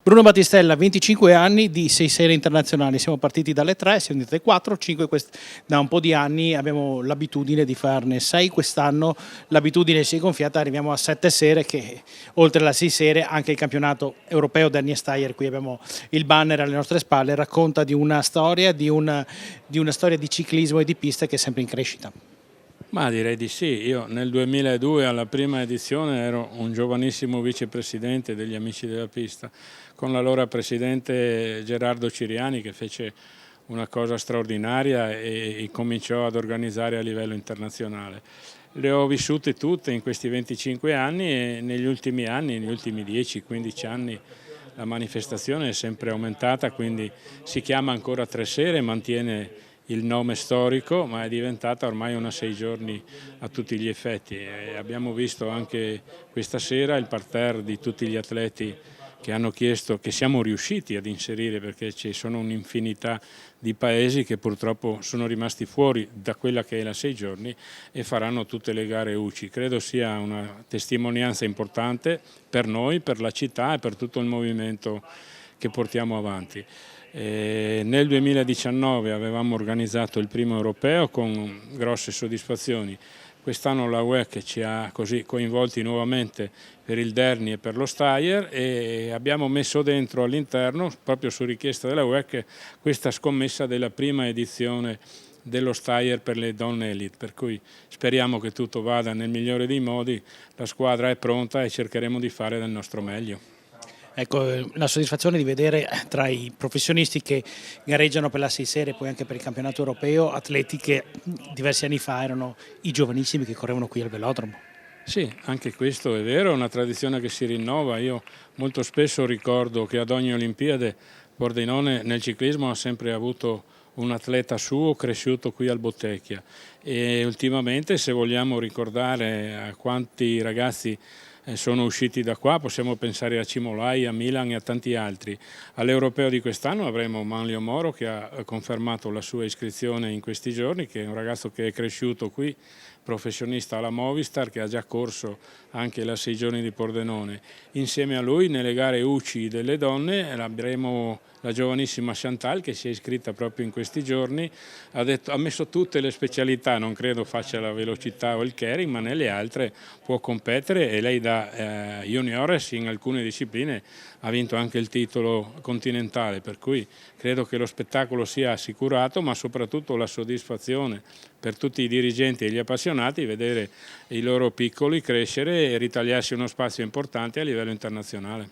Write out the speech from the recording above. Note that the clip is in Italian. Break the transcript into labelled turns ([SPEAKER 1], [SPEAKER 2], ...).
[SPEAKER 1] Bruno Battistella, 25 anni di 6 serie internazionali, siamo partiti dalle 3, siamo andati 4, 5 da un po' di anni, abbiamo l'abitudine di farne 6 quest'anno, l'abitudine si è gonfiata, arriviamo a 7 serie che oltre alle 6 serie anche il campionato europeo Danny Steyer, qui abbiamo il banner alle nostre spalle, racconta di una storia, di una storia di ciclismo e di pista che è sempre in crescita.
[SPEAKER 2] Ma direi di sì, io nel 2002 alla prima edizione ero un giovanissimo vicepresidente degli Amici della Pista con l'allora presidente Gerardo Ciriani che fece una cosa straordinaria e cominciò ad organizzare a livello internazionale. Le ho vissute tutte in questi 25 anni e negli ultimi anni, negli ultimi 10-15 anni la manifestazione è sempre aumentata, quindi si chiama ancora Tre Sere, mantiene il nome storico, ma è diventata ormai una 6 giorni a tutti gli effetti. E abbiamo visto anche questa sera il parterre di tutti gli atleti che hanno chiesto, che siamo riusciti ad inserire perché ci sono un'infinità di paesi che purtroppo sono rimasti fuori da quella che è la 6 giorni e faranno tutte le gare UCI. Credo sia una testimonianza importante per noi, per la città e per tutto il movimento che portiamo avanti. Nel 2019 avevamo organizzato il primo europeo con grosse soddisfazioni. Quest'anno la WEC ci ha così coinvolti nuovamente per il Derny e per lo Steyer e abbiamo messo dentro all'interno, proprio su richiesta della WEC, questa scommessa della prima edizione dello Steyer per le donne elite, per cui speriamo che tutto vada nel migliore dei modi, la squadra è pronta e cercheremo di fare del nostro meglio.
[SPEAKER 1] Ecco, la soddisfazione di vedere tra i professionisti che gareggiano per la 6 serie e poi anche per il campionato europeo atleti che diversi anni fa erano i giovanissimi che correvano qui al velodromo.
[SPEAKER 2] Sì, anche questo è vero, è una tradizione che si rinnova. Io molto spesso ricordo che ad ogni Olimpiade Pordenone nel ciclismo ha sempre avuto un atleta suo cresciuto qui al Bottecchia e ultimamente, se vogliamo ricordare a quanti ragazzi sono usciti da qua, possiamo pensare a Cimolai, a Milan e a tanti altri. All'Europeo di quest'anno avremo Manlio Moro che ha confermato la sua iscrizione in questi giorni, che è un ragazzo che è cresciuto qui, professionista alla Movistar, che ha già corso anche la 6 giorni di Pordenone. Insieme a lui nelle gare UCI delle donne avremo la giovanissima Chantal che si è iscritta proprio in questi giorni, ha messo tutte le specialità, non credo faccia la velocità o il carrying, ma nelle altre può competere e lei da juniores in alcune discipline ha vinto anche il titolo continentale, per cui credo che lo spettacolo sia assicurato, ma soprattutto la soddisfazione per tutti i dirigenti e gli appassionati vedere i loro piccoli crescere e ritagliarsi uno spazio importante a livello internazionale.